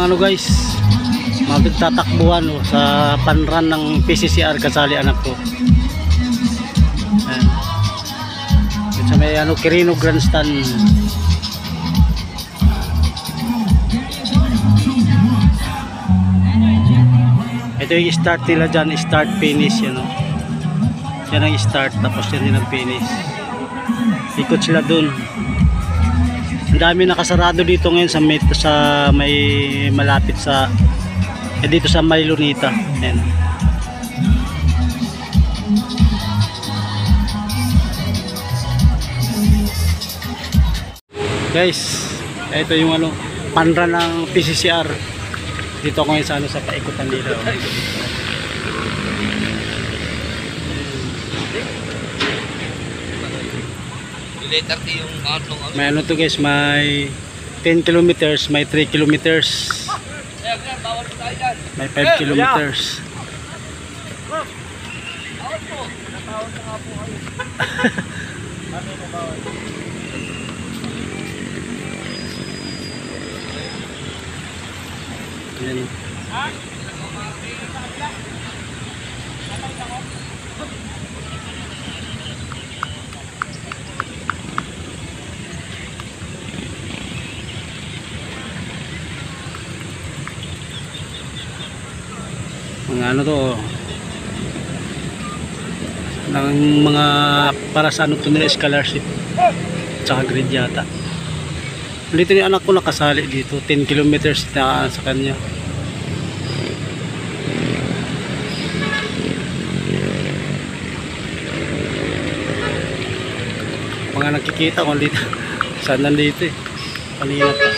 Ano guys, magtatakbuhan sa panran ng PCCR kasali anak ko. Ayan. Sa may Quirino Grandstand. Ito yung start nila dyan, start finish yan, no? Yan ang start, tapos yan yung finish. Ikot sila dun. Ang dami nakasarado dito ngayon sa may malapit sa dito sa May Lunita. Ayan. Guys, ito yung panran ng PCCR. Dito ako ngayon sa paikutan nila. May to guys, may 10 kilometers, may 3 kilometers, may 5 kilometers. Yan. Mga to ng mga para sa to nila, scholarship tsaka grade yata. Dito yung anak ko nakasali dito, 10 kilometers na sa kanya. Mga nakikita ko dito saan nandito kanina pa.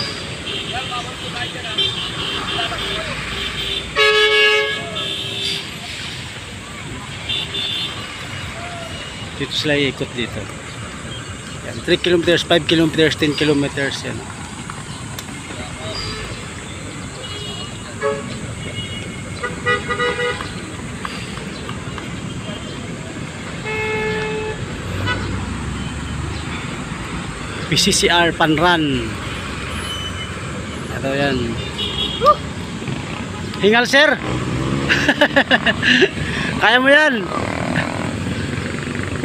Dito sila ikot dito. Yan, 3 kilometers, 5 kilometers, 10 kilometers yan. PCCR Panran. Ito yan. Hingal sir. Kaya mo yan.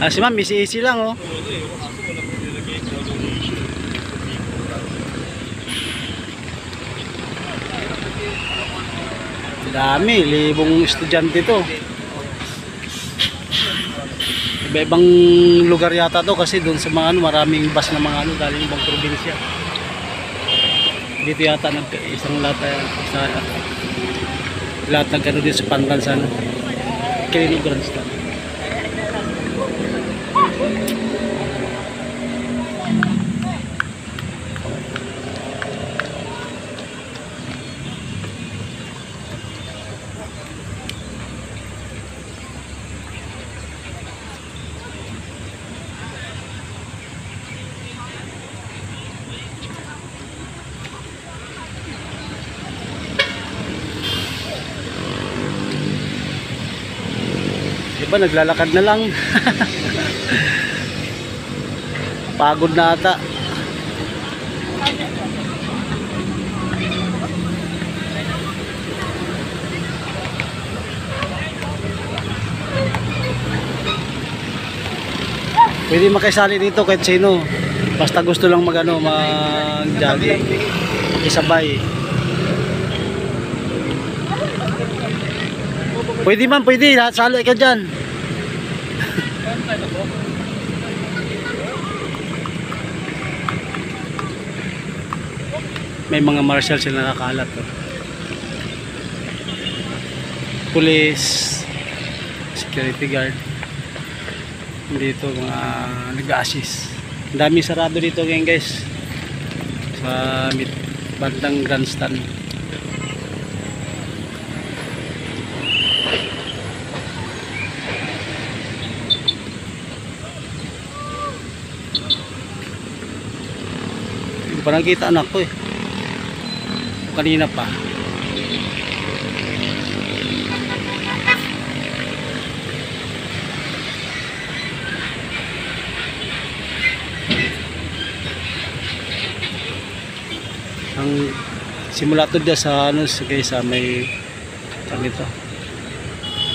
Si ma'am, easy lang oh. Dami, libong estudyante to. Iba-ibang lugar yata to kasi doon sa mga maraming bus na mga galing ibang probinsya. Dito yata isang lahat dito sa Panran sa Quirino Grandstand. Diba naglalakad na lang. Pagod na ata. Pwede makisali dito kahit sino. Basta gusto lang mag-jogging. Isabay. Pwede man, pwede. Sali ka dyan. May mga marshal sila nakalat. Police, security guard. Dito mga nag-assist. Ang dami sarado dito ngayon guys. Sa bandang grandstand. Hindi pa nakita anak ko kanina pa. Simula to dyan sa ano, sa may dito.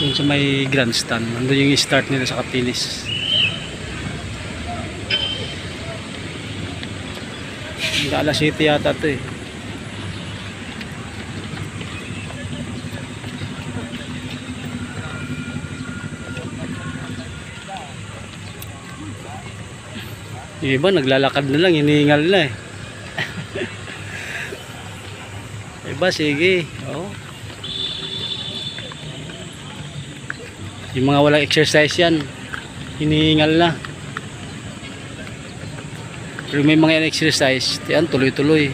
Doon sa may grandstand. Nandun yung start nila sa finish. Alas 7 yata to eh. Yung iba naglalakad na lang, hinihingal na eh. Iba sige, oh. Yung mga walang exercise yan, hinihingal na. Pero may mga exercise, yan tuloy-tuloy.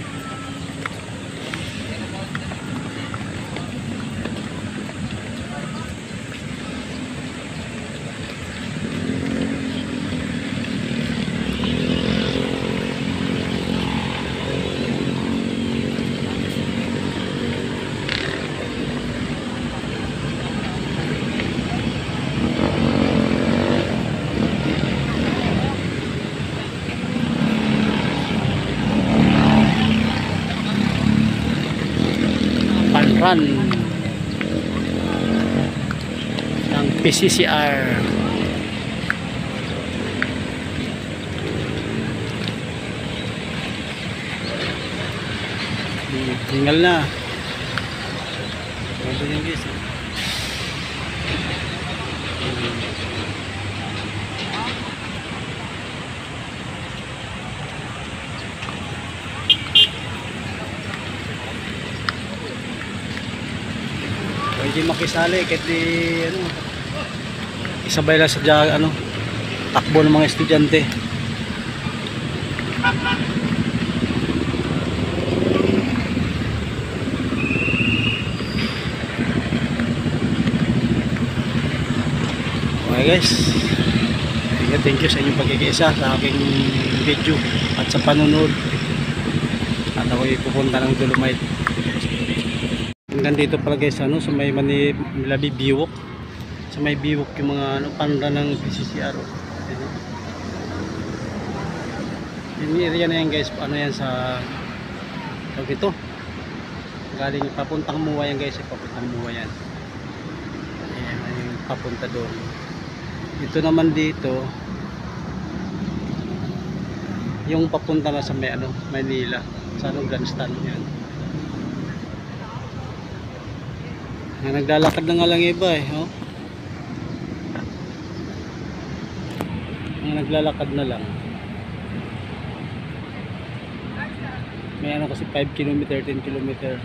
Run ng PCCR. Hingal na. Ito yung guys. Pwede makisali kahit di ano, isabay lang sa ano, takbo ng mga estudyante. Okay guys, thank you sa inyong pagkikiisa sa aking video at sa panunod. At ako'y pupunta ng Dolomite. Hanggang dito pala guys, ano, sa may Manilabi Biwok. Sa may Biwok yung mga ano, panda ng PCCR. Yung area na yan guys, ano yan sa tawag ito. Galing papuntang Muwa yan guys, papuntang Muwa yan. Ayan, yung papunta doon. Ito naman dito, yung papunta na sa may ano, Manila, sa ano, grandstand yan. Naglalakad na nga lang iba eh, oh. Naglalakad na lang. May ano kasi 5 km, 10 km.